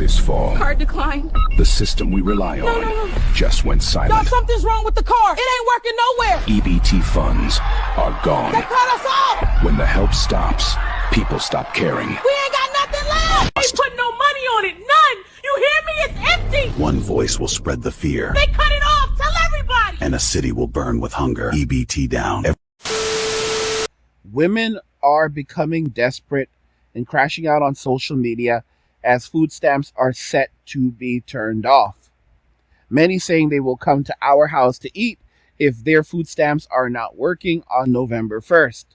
this fall, Card declined. the system we rely on just went silent. Y'all, something's wrong with the car. It ain't working nowhere. EBT funds are gone. They cut us off. When the help stops, people stop caring. We ain't got nothing left. Ain't putting no money on it. None. You hear me? It's empty. One voice will spread the fear. They cut it off. Tell everybody. And a city will burn with hunger. EBT down. Women are becoming desperate and crashing out on social media as food stamps are set to be turned off. Many saying they will come to our house to eat if their food stamps are not working on November 1st.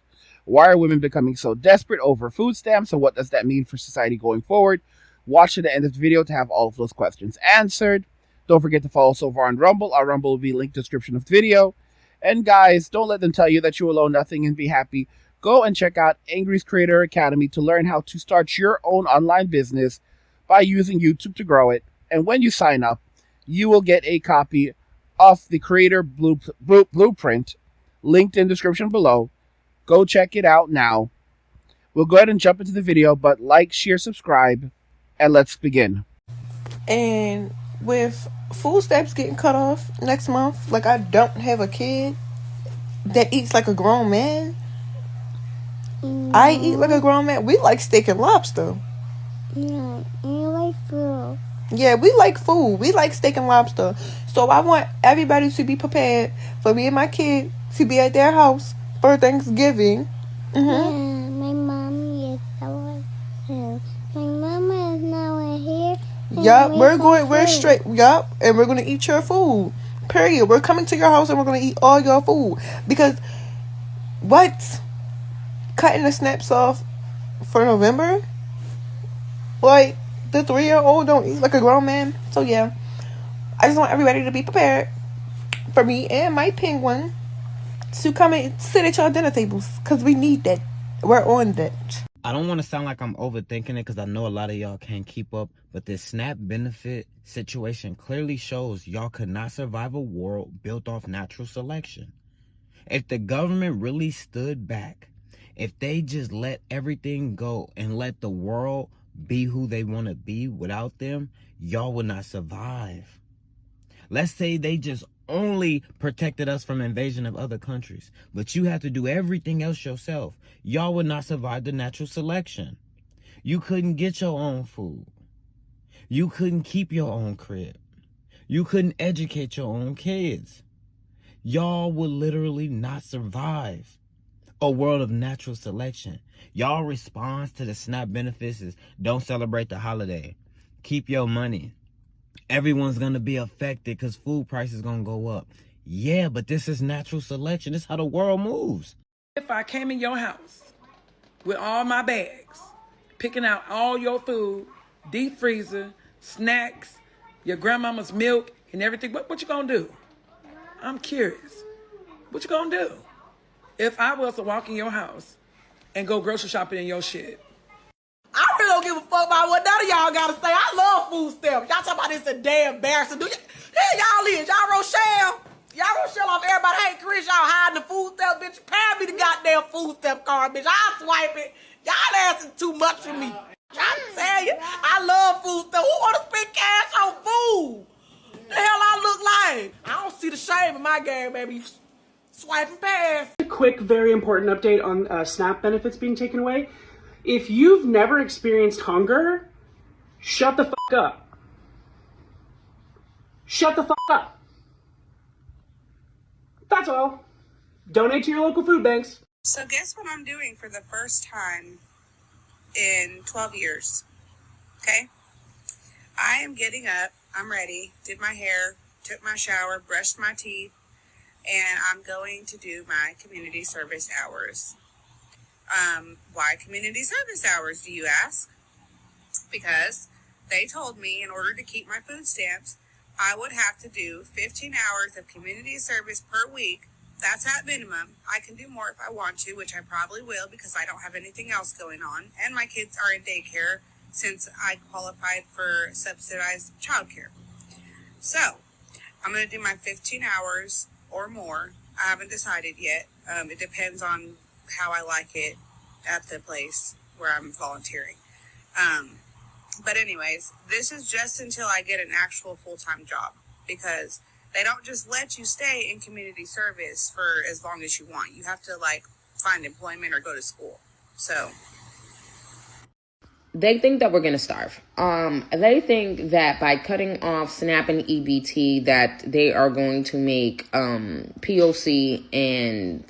Why are women becoming so desperate over food stamps, and what does that mean for society going forward? Watch to the end of the video to have all of those questions answered. Don't forget to follow us over on Rumble. Our Rumble will be linked in the description of the video. And guys, don't let them tell you that you will owe nothing and be happy. Go and check out Angry's Creator Academy to learn how to start your own online business by using YouTube to grow it. And when you sign up, you will get a copy of the Creator Blueprint linked in the description below. Go check it out now. We'll go ahead and jump into the video, but like, share, subscribe, and let's begin. And with food stamps getting cut off next month, like, I don't have a kid that eats like a grown man. I eat like a grown man. We like steak and lobster. Yeah, you like food. Yeah, we like food. We like steak and lobster. So I want everybody to be prepared for me and my kid to be at their house for Thanksgiving. Yeah, my mom is over here. My mama is now here. Yup, we're straight. Yup, and we're gonna eat your food. Period. We're coming to your house and we're gonna eat all your food. Because what? Cutting the snaps off for November? Like, the 3-year-old don't eat like a grown man. So yeah, I just want everybody to be prepared for me and my penguin to come and sit at your dinner tables, because we need that. We're on that. I don't want to sound like I'm overthinking it, because I know a lot of y'all can't keep up, but this SNAP benefit situation clearly shows y'all could not survive a world built off natural selection. If the government really stood back, if they just let everything go and let the world be who they want to be without them, y'all would not survive. Let's say they just only protected us from invasion of other countries, but you have to do everything else yourself. Y'all would not survive the natural selection. You couldn't get your own food. You couldn't keep your own crib. You couldn't educate your own kids. Y'all would literally not survive a world of natural selection. Y'all response to the SNAP benefits is don't celebrate the holiday. Keep your money. Everyone's going to be affected because food prices going to go up. Yeah, but this is natural selection. This is how the world moves. If I came in your house with all my bags, picking out all your food, deep freezer, snacks, your grandmama's milk, and everything, what you going to do? I'm curious. What you going to do? If I was to walk in your house and go grocery shopping in your shit. I really don't give a fuck about what none of y'all gotta say. I love food stamps. Y'all talking about this a damn embarrassing. Here y'all is. Y'all Rochelle. Y'all Rochelle off everybody. Hey, Chris, y'all hiding the food stamp, bitch. Pass me the goddamn food stamp card, bitch. I'll swipe it. Y'all ass is too much for me. Trying to tell you, I love food stamps. Who wanna spend cash on food? The hell I look like? I don't see the shame in my game, baby. Swipe and pass. A quick, very important update on SNAP benefits being taken away. If you've never experienced hunger, shut the fuck up. Shut the fuck up. That's all. Donate to your local food banks. So guess what I'm doing for the first time in 12 years, okay? I am getting up, I'm ready, did my hair, took my shower, brushed my teeth, and I'm going to do my community service hours. Why community service hours, do you ask? Because they told me in order to keep my food stamps, I would have to do 15 hours of community service per week. That's at minimum. I can do more if I want to, which I probably will because I don't have anything else going on. And my kids are in daycare since I qualified for subsidized childcare. So I'm going to do my 15 hours or more. I haven't decided yet. It depends on how I like it at the place where I'm volunteering. But anyways, this is just until I get an actual full-time job, because they don't just let you stay in community service for as long as you want. You have to like find employment or go to school. So they think that we're going to starve. They think that by cutting off SNAP and EBT that they are going to make POC and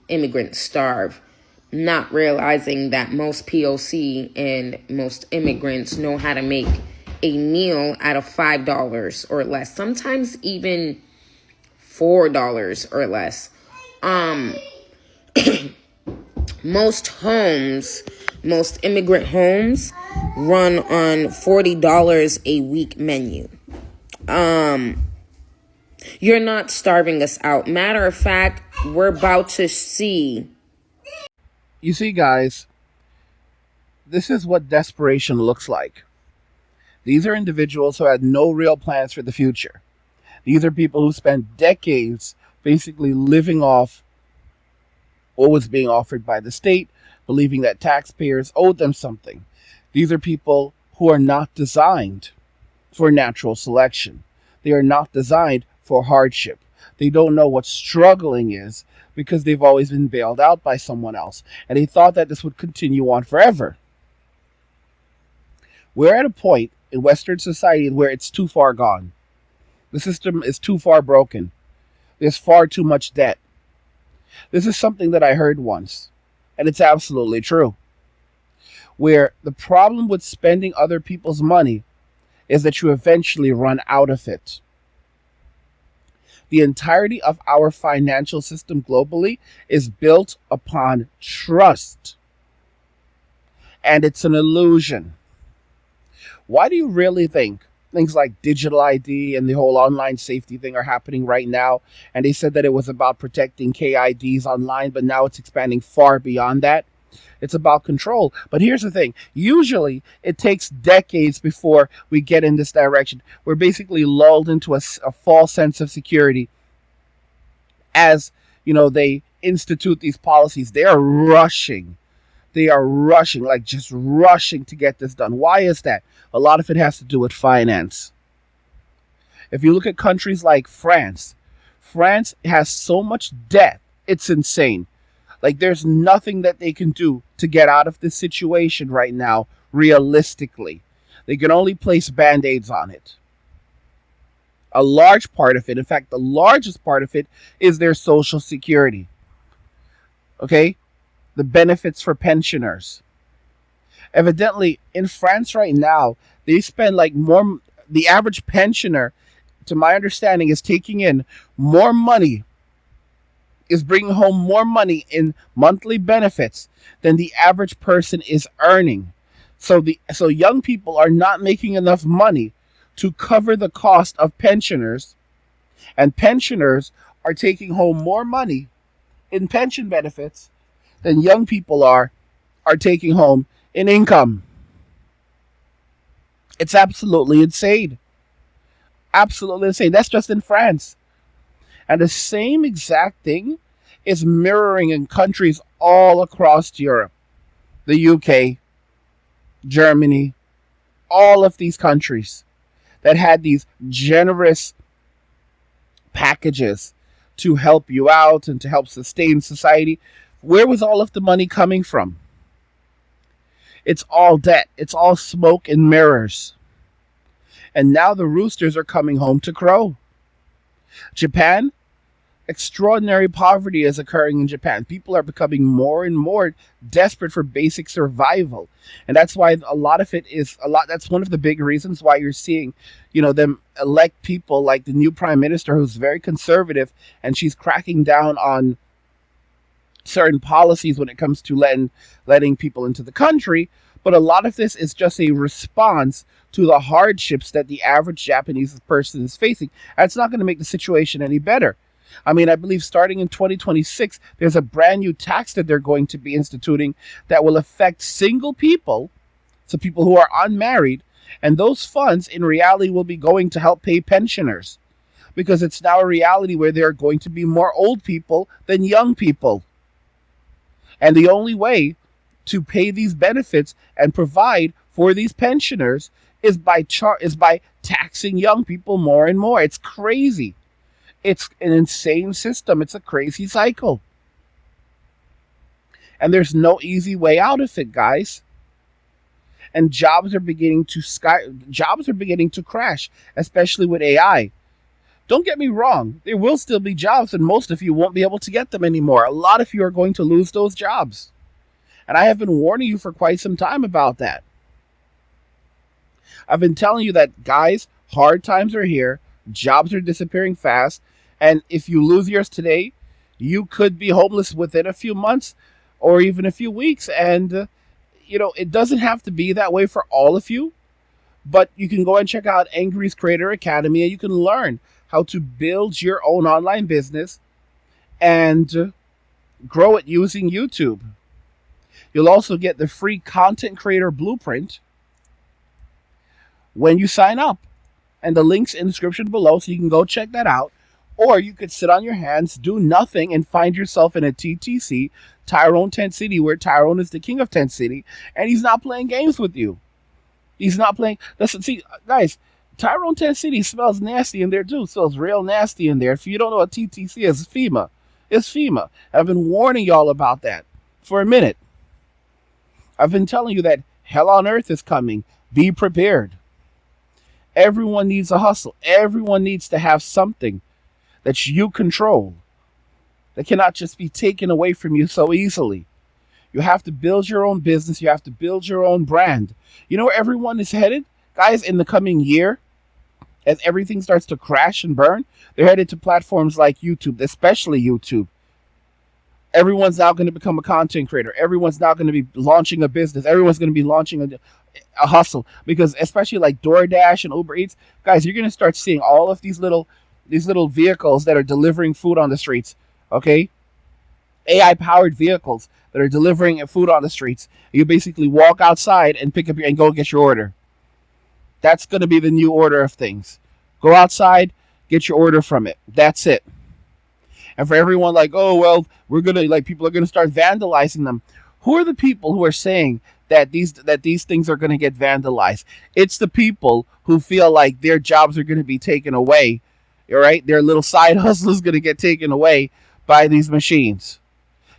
immigrants starve, not realizing that most POC and most immigrants know how to make a meal out of $5 or less, sometimes even $4 or less. Most immigrant homes run on $40 a week menu. You're not starving us out. Matter of fact, we're about to see. You see, guys, this is what desperation looks like. These are individuals who had no real plans for the future. These are people who spent decades basically living off what was being offered by the state, believing that taxpayers owed them something. These are people who are not designed for natural selection. They are not designed for hardship. They don't know what struggling is because they've always been bailed out by someone else. And they thought that this would continue on forever. We're at a point in Western society where it's too far gone. The system is too far broken. There's far too much debt. This is something that I heard once, and it's absolutely true. Where the problem with spending other people's money is that you eventually run out of it. The entirety of our financial system globally is built upon trust. And it's an illusion. Why do you really think things like digital ID and the whole online safety thing are happening right now? And they said that it was about protecting KIDs online, but now it's expanding far beyond that. It's about control. But here's the thing. Usually it takes decades before we get in this direction. We're basically lulled into a false sense of security as, they institute these policies. They are rushing, like just rushing to get this done. Why is that? A lot of it has to do with finance. If you look at countries like France has so much debt, it's insane. Like, there's nothing that they can do to get out of this situation right now, realistically. They can only place band-aids on it. A large part of it, in fact, the largest part of it, is their Social Security. Okay? The benefits for pensioners. Evidently, in France right now, they spend the average pensioner, to my understanding, is taking in more money, is bringing home more money in monthly benefits than the average person is earning. So young people are not making enough money to cover the cost of pensioners, and pensioners are taking home more money in pension benefits than young people are taking home in income. It's absolutely insane. Absolutely insane. That's just in France. And the same exact thing is mirroring in countries all across Europe. The UK, Germany, all of these countries that had these generous packages to help you out and to help sustain society. Where was all of the money coming from? It's all debt. It's all smoke and mirrors. And now the roosters are coming home to crow. Japan, extraordinary poverty is occurring in Japan. People are becoming more and more desperate for basic survival. And that's why that's one of the big reasons why you're seeing, them elect people like the new prime minister who's very conservative, and she's cracking down on certain policies when it comes to letting people into the country. But a lot of this is just a response to the hardships that the average Japanese person is facing. That's not going to make the situation any better. I mean, I believe starting in 2026, there's a brand new tax that they're going to be instituting that will affect single people, so people who are unmarried, and those funds in reality will be going to help pay pensioners, because it's now a reality where there are going to be more old people than young people. And the only way to pay these benefits and provide for these pensioners is by taxing young people more and more. It's crazy. It's an insane system. It's a crazy cycle. And there's no easy way out of it, guys. And jobs are beginning to crash, especially with AI. Don't get me wrong, there will still be jobs, and most of you won't be able to get them anymore. A lot of you are going to lose those jobs. And I have been warning you for quite some time about that. I've been telling you that, guys, hard times are here, jobs are disappearing fast, and if you lose yours today, you could be homeless within a few months or even a few weeks. And, it doesn't have to be that way for all of you, but you can go and check out Angry's Creator Academy, and you can learn how to build your own online business and grow it using YouTube. You'll also get the free content creator blueprint when you sign up. And the link's in the description below, so you can go check that out. Or you could sit on your hands, do nothing, and find yourself in a TTC, Tyrone Tent City, where Tyrone is the king of Tent City, and he's not playing games with you. He's not playing. Listen, see, guys, Tyrone Tent City smells nasty in there too. It smells real nasty in there. If you don't know what TTC is, it's FEMA. It's FEMA. I've been warning y'all about that for a minute. I've been telling you that hell on earth is coming. Be prepared. Everyone needs a hustle. Everyone needs to have something that you control that cannot just be taken away from you so easily. You have to build your own business. You have to build your own brand. You know where everyone is headed? Guys, in the coming year, as everything starts to crash and burn, they're headed to platforms like YouTube, especially YouTube. Everyone's now going to become a content creator. Everyone's now going to be launching a business. Everyone's going to be launching a hustle, because especially like DoorDash and Uber Eats, guys, you're going to start seeing all of these little vehicles that are delivering food on the streets. Okay, AI powered vehicles that are delivering food on the streets. You basically walk outside and pick up and go get your order. That's going to be the new order of things. Go outside, get your order from it. That's it. And for everyone like, oh, well, people are going to start vandalizing them. Who are the people who are saying that these things are going to get vandalized? It's the people who feel like their jobs are going to be taken away. All right? Their little side hustle is going to get taken away by these machines.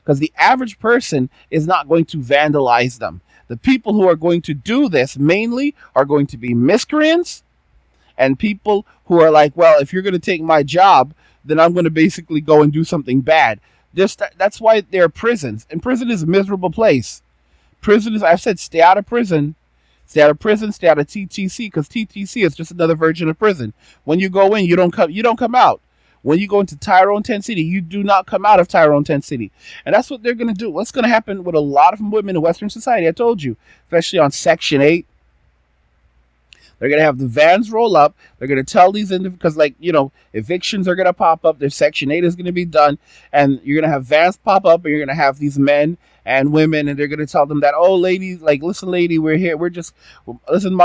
Because the average person is not going to vandalize them. The people who are going to do this mainly are going to be miscreants and people who are like, well, if you're going to take my job, then I'm going to basically go and do something bad. That's why there are prisons. And prison is a miserable place. Prison is, I've said, stay out of prison. Stay out of prison, stay out of TTC, because TTC is just another version of prison. When you go in, you don't come out. When you go into Tyrone Tent City, you do not come out of Tyrone Tent City. And that's what they're going to do. What's going to happen with a lot of women in Western society, I told you, especially on Section 8. They're going to have the vans roll up. They're going to tell these because, evictions are going to pop up. Their Section 8 is going to be done. And you're going to have vans pop up, and you're going to have these men and women, and they're going to tell them that, oh, ladies, listen, lady, we're here. Listen,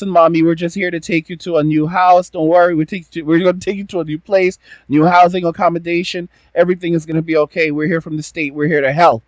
mommy, we're just here to take you to a new house. Don't worry. We're going to take you to a new place, new housing accommodation. Everything is going to be okay. We're here from the state. We're here to help.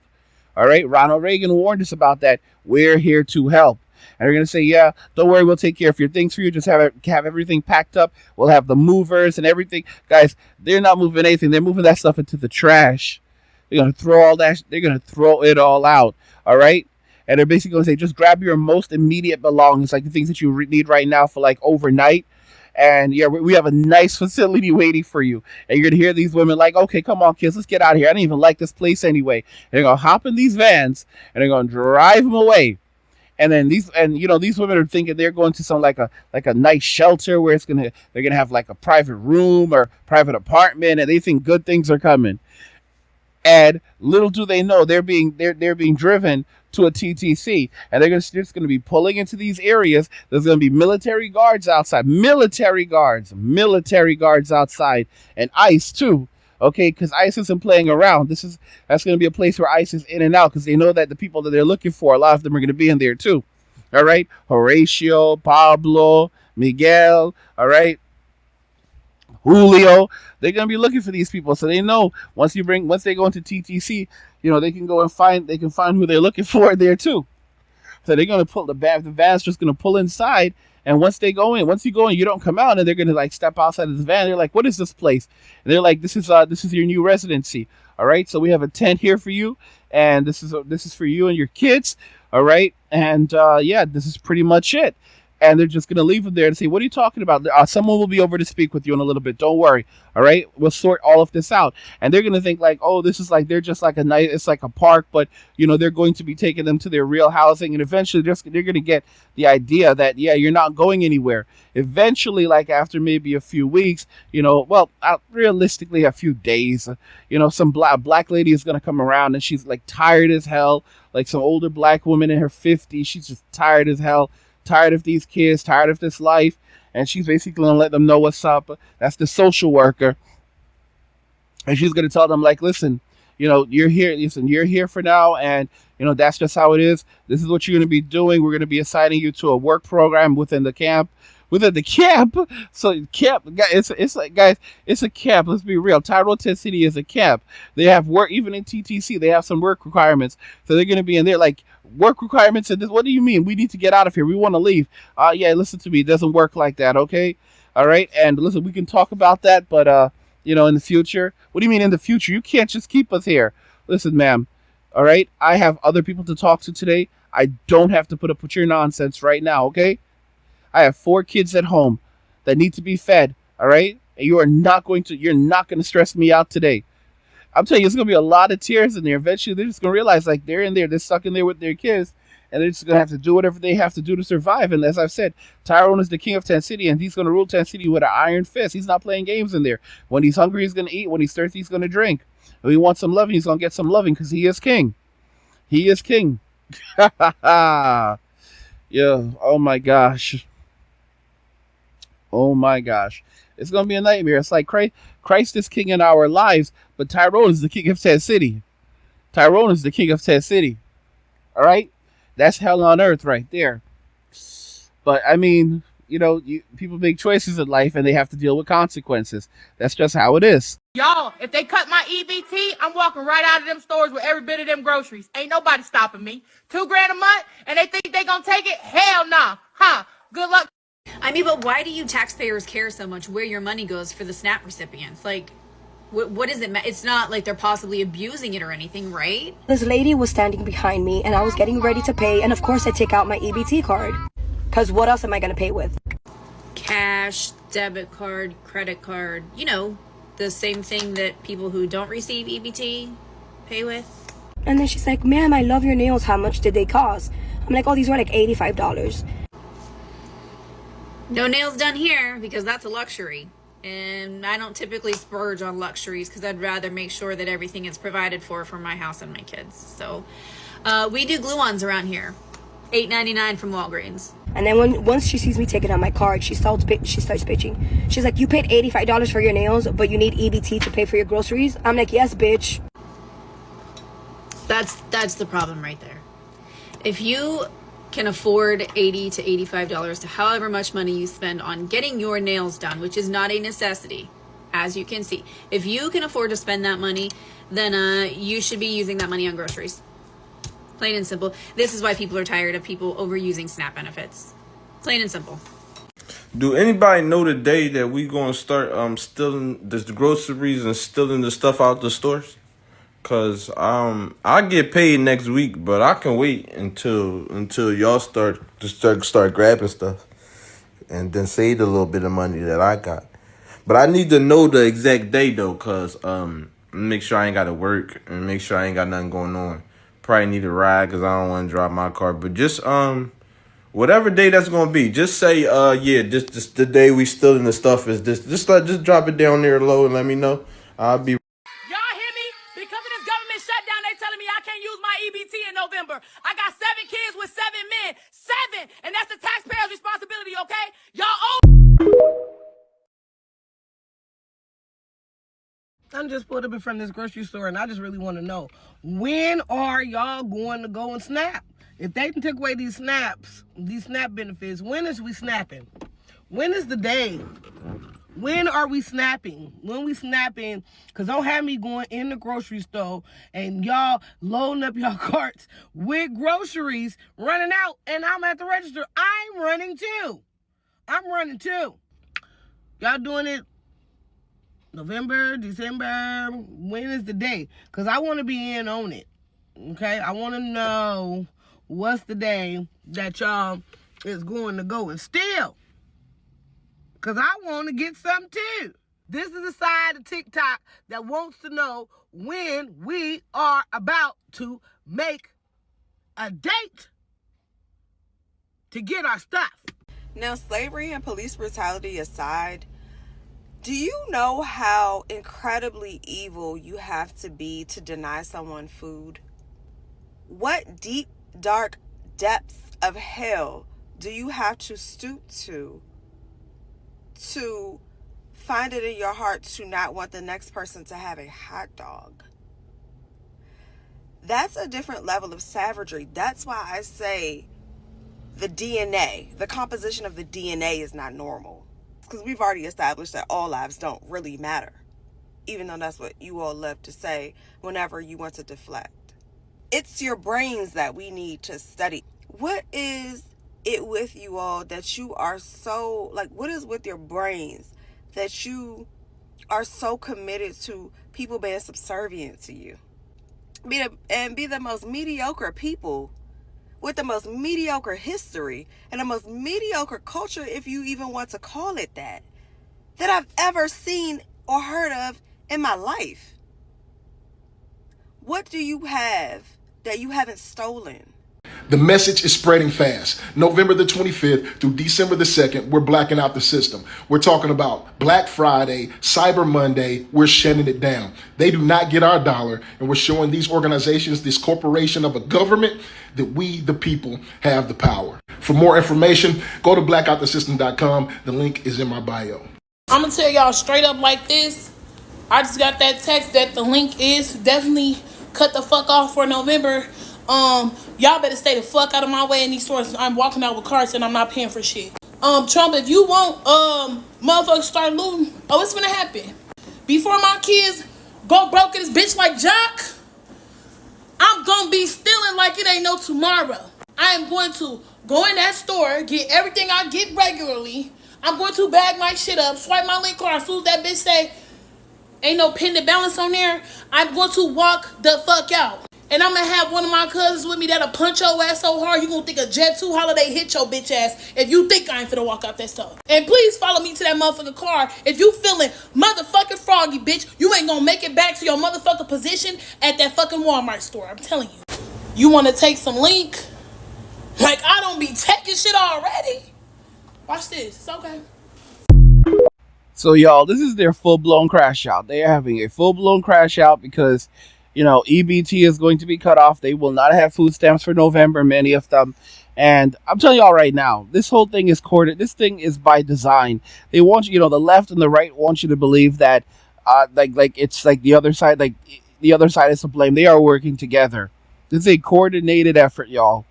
All right. Ronald Reagan warned us about that. We're here to help. And they're going to say, yeah, don't worry, we'll take care of your things for you. Just have everything packed up. We'll have the movers and everything. Guys, they're not moving anything. They're moving that stuff into the trash. They're going to throw all that. They're going to throw it all out. All right? And they're basically going to say, just grab your most immediate belongings, like the things that you need right now for overnight. And yeah, we have a nice facility waiting for you. And you're going to hear these women like, okay, come on, kids, let's get out of here. I don't even like this place anyway. And they're going to hop in these vans and they're going to drive them away. And then these women are thinking they're going to some like a nice shelter where they're gonna have like a private room or private apartment, and they think good things are coming. And little do they know they're being driven to a TTC, and they're just gonna be pulling into these areas. There's gonna be military guards outside, military guards outside, and ICE too. Okay, because ICE isn't playing around. That's going to be a place where ICE is in and out, because they know that the people that they're looking for, a lot of them are going to be in there too. All right, Horatio, Pablo, Miguel. All right, Julio. They're going to be looking for these people, so they know once they go into TTC, they can go and find who they're looking for there too. So they're gonna pull the van's just gonna pull inside, and once you go in, you don't come out, and they're gonna like step outside of the van. They're like, "What is this place?" And they're like, "This is your new residency. All right, so we have a tent here for you, and this is for you and your kids. All right, and yeah, this is pretty much it." And they're just gonna leave them there and say, "What are you talking about? Someone will be over to speak with you in a little bit. Don't worry. All right, we'll sort all of this out." And they're gonna think like, "Oh, this is like they're just like a nice. It's like a park, but they're going to be taking them to their real housing, and eventually they're gonna get the idea that yeah, you're not going anywhere. Eventually, like after maybe a few weeks, realistically a few days, some black lady is gonna come around and she's like tired as hell, like some older black woman in her 50s. She's just tired as hell. Tired of these kids, tired of this life, and she's basically gonna let them know what's up. That's the social worker, and she's gonna tell them like, listen, you're here. Listen, you're here for now, and that's just how it is. This is what you're gonna be doing. We're gonna be assigning you to a work program within the camp. So camp, it's like guys, it's a camp. Let's be real. Tyrone, Tennessee is a camp. They have work, even in TTC. They have some work requirements, so they're gonna be in there like work requirements. And this, what do you mean? We need to get out of here. We want to leave. Yeah, listen to me. It doesn't work like that. Okay, all right. And listen, we can talk about that, but in the future. What do you mean in the future? You can't just keep us here. Listen, ma'am. All right, I have other people to talk to today. I don't have to put up with your nonsense right now. Okay. I have 4 kids at home that need to be fed. All right, and you're not going to stress me out today. I'm telling you, it's gonna be a lot of tears in there. Eventually, they're just gonna realize like they're in there, they're stuck in there with their kids, and they're just gonna have to do whatever they have to do to survive. And as I've said, Tyrone is the king of Tennessee, and he's gonna rule Tennessee with an iron fist. He's not playing games in there. When he's hungry, he's gonna eat. When he's thirsty, he's gonna drink. When he wants some loving, he's gonna get some loving because he is king. He is king. Yeah. Oh my gosh. Oh my gosh. It's going to be a nightmare. It's like Christ is king in our lives, but Tyrone is the king of Tennessee. Tyrone is the king of Tennessee. All right? That's hell on earth right there. But, I mean, people make choices in life and they have to deal with consequences. That's just how it is. Y'all, if they cut my EBT, I'm walking right out of them stores with every bit of them groceries. Ain't nobody stopping me. $2 grand a month, and they think they gonna take it? Hell nah. Huh. Good luck. I mean, but why do you taxpayers care so much where your money goes for the SNAP recipients? Like, what does it matter? It's not like they're possibly abusing it or anything, right? This lady was standing behind me, and I was getting ready to pay, and of course I take out my EBT card. Because what else am I going to pay with? Cash, debit card, credit card. The same thing that people who don't receive EBT pay with. And then she's like, ma'am, I love your nails. How much did they cost? I'm like, oh, these were like $85. No nails done here because that's a luxury. And I don't typically splurge on luxuries because I'd rather make sure that everything is provided for my house and my kids. So we do glue-ons around here. $8.99 from Walgreens. And then once she sees me taking out my card, she starts bitching. She's like, you paid $85 for your nails, but you need EBT to pay for your groceries? I'm like, yes, bitch. That's the problem right there. If you can afford $80 to $85 to however much money you spend on getting your nails done, which is not a necessity, as you can see. If you can afford to spend that money, then you should be using that money on groceries. Plain and simple. This is why people are tired of people overusing SNAP benefits. Plain and simple. Do anybody know the day that we gonna start stealing the groceries and stealing the stuff out the stores? Cause I get paid next week, but I can wait until y'all start grabbing stuff, and then save the little bit of money that I got. But I need to know the exact day though, cause make sure I ain't got to work and make sure I ain't got nothing going on. Probably need a ride cause I don't want to drive my car. But just whatever day that's gonna be, just say yeah, this the day we stealing the stuff is this. Just drop it down there low and let me know. I'll be. EBT in November. I got 7 kids with 7 men. 7! And that's the taxpayer's responsibility, okay? Y'all owe. I'm just pulled up in front of this grocery store and I just really want to know, when are y'all going to go and snap? If they took away these SNAP benefits, when is we snapping? When is the day When are we snapping? When we snapping? Because don't have me going in the grocery store and y'all loading up your carts with groceries, running out, and I'm at the register. I'm running too. I'm running too. Y'all doing it November, December? When is the day? Because I want to be in on it. Okay? I want to know what's the day that y'all is going to go. And still, because I want to get some too. This is the side of TikTok that wants to know when we are about to make a date to get our stuff. Now, slavery and police brutality aside, do you know how incredibly evil you have to be to deny someone food? What deep, dark depths of hell do you have to stoop to find it in your heart to not want the next person to have a hot dog? That's a different level of savagery. That's why I say the DNA, the composition of the DNA is not normal. Because we've already established that all lives don't really matter. Even though that's what you all love to say whenever you want to deflect. It's your brains that we need to study. What is it with you all that you are so, what is with your brains that you are so committed to people being subservient to you? Be the most mediocre people with the most mediocre history and the most mediocre culture, if you even want to call it that I've ever seen or heard of in my life. What do you have that you haven't stolen? The message is spreading fast. November the 25th through December the 2nd, we're blacking out the system. We're talking about Black Friday, Cyber Monday, we're shutting it down. They do not get our dollar, and we're showing these organizations, this corporation of a government, that we, the people, have the power. For more information, go to blackoutthesystem.com. The link is in my bio. I'm going to tell y'all straight up like this. I just got that text that the link is definitely cut the fuck off for November. Y'all better stay the fuck out of my way in these stores. I'm walking out with carts and I'm not paying for shit. Trump, if you want motherfuckers start looting, it's gonna happen. Before my kids go broke in this bitch like Jock, I'm gonna be stealing like it ain't no tomorrow. I am going to go in that store, get everything I get regularly. I'm going to bag my shit up, swipe my link card. As soon as that bitch say ain't no pending balance on there, I'm going to walk the fuck out. And I'm going to have one of my cousins with me that'll punch your ass so hard you going to think a Jet 2 holiday hit your bitch ass if you think I ain't finna walk out that store. And please follow me to that motherfucking car if you feeling motherfucking froggy, bitch. You ain't going to make it back to your motherfucking position at that fucking Walmart store. I'm telling you. You want to take some link? Like I don't be taking shit already. Watch this. It's okay. So y'all, this is their full-blown crash out. They are having a full-blown crash out because EBT is going to be cut off. They will not have food stamps for November, many of them. And I'm telling y'all right now, this whole thing is coordinated. This thing is by design. They want you, the left and the right want you to believe that, it's like the other side, the other side is to blame. They are working together. This is a coordinated effort, y'all.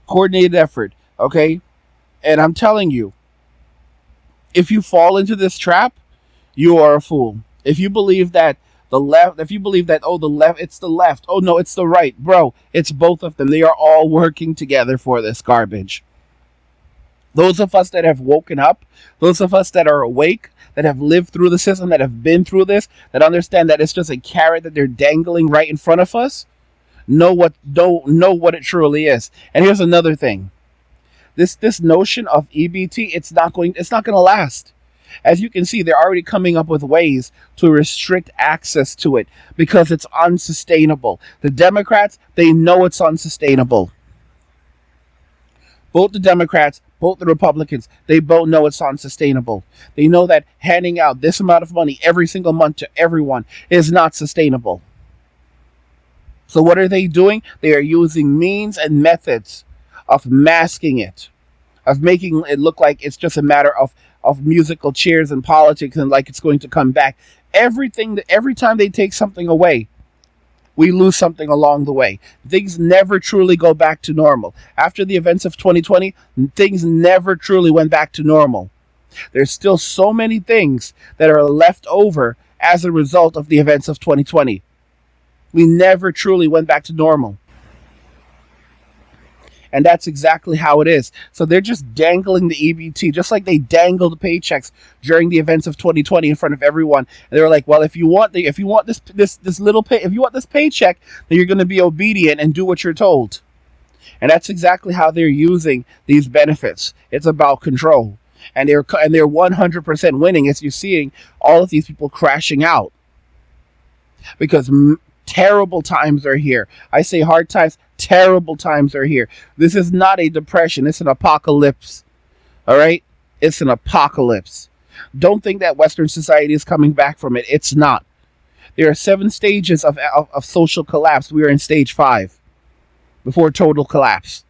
Coordinated effort, okay? And I'm telling you, if you fall into this trap, you are a fool. If you believe that the left, the left, it's the left. Oh no, it's the right. Bro, it's both of them. They are all working together for this garbage. Those of us that have woken up, those of us that are awake, that have lived through the system, that have been through this, that understand that it's just a carrot that they're dangling right in front of us, know what it truly is. And here's another thing. This notion of EBT, it's not going to last. As you can see, they're already coming up with ways to restrict access to it because it's unsustainable. The Democrats, they know it's unsustainable. Both the Democrats, both the Republicans, they both know it's unsustainable. They know that handing out this amount of money every single month to everyone is not sustainable. So what are they doing? They are using means and methods of masking it, of making it look like it's just a matter of musical chairs and politics and like it's going to come back. Every time they take something away, we lose something along the way. Things never truly go back to normal. After the events of 2020, things never truly went back to normal. There's still so many things that are left over as a result of the events of 2020. We never truly went back to normal. And that's exactly how it is. So they're just dangling the EBT, just like they dangled paychecks during the events of 2020 in front of everyone. And they were like, "Well, if you want this paycheck, then you're going to be obedient and do what you're told." And that's exactly how they're using these benefits. It's about control, and they're 100% winning as you're seeing all of these people crashing out because terrible times are here. I say hard times. Terrible times are here. This is not a depression. It's an apocalypse. All right? It's an apocalypse. Don't think that Western society is coming back from it. It's not. There are 7 stages of social collapse. We are in stage 5 before total collapse.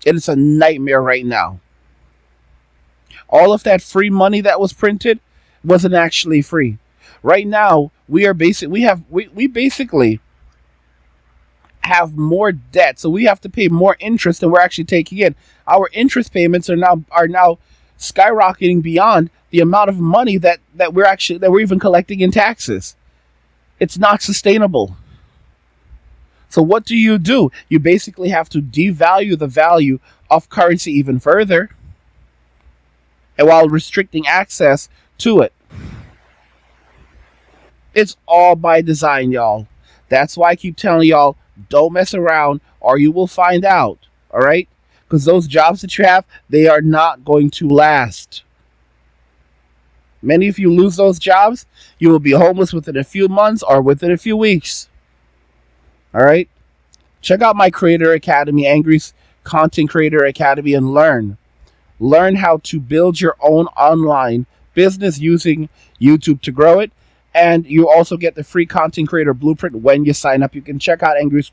It is a nightmare right now. All of that free money that was printed wasn't actually free. Right now, we basically have more debt, so we have to pay more interest than we're actually taking in. Our interest payments are now skyrocketing beyond the amount of money that we're even collecting in taxes. It's not sustainable. So what do? You basically have to devalue the value of currency even further, and while restricting access to it. It's all by design, y'all. That's why I keep telling y'all, don't mess around or you will find out, all right? Because those jobs that you have, they are not going to last. Many of you lose those jobs, you will be homeless within a few months or within a few weeks. All right? Check out my Creator Academy, Angry's Content Creator Academy, and learn. Learn how to build your own online business using YouTube to grow it. And you also get the free Content Creator Blueprint when you sign up. You can check out Angry's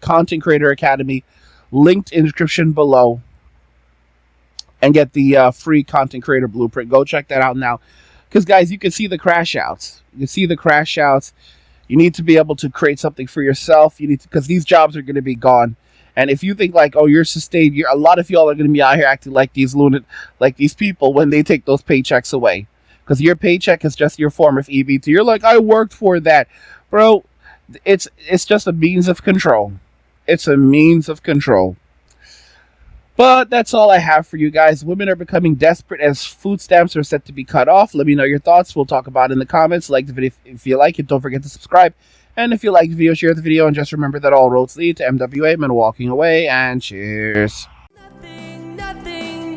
Content Creator Academy, linked in the description below, and get the free Content Creator Blueprint. Go check that out now. Because, guys, you can see the crash outs. You can see the crash outs. You need to be able to create something for yourself. Because these jobs are going to be gone. And if you think like, oh, you're sustained, a lot of y'all are going to be out here acting like these people when they take those paychecks away. Because your paycheck is just your form of EBT. You're like, I worked for that. Bro, it's just a means of control. It's a means of control. But that's all I have for you guys. Women are becoming desperate as food stamps are set to be cut off. Let me know your thoughts. We'll talk about it in the comments. Like the video if you like it. Don't forget to subscribe. And if you like the video, share the video. And just remember that all roads lead to MWA. Men walking away. And cheers.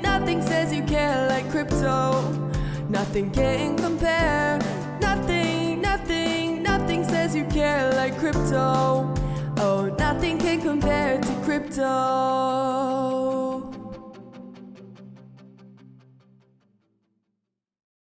Nothing says you care like crypto. Nothing can compare. Nothing says you care like crypto. Oh, nothing can compare to crypto.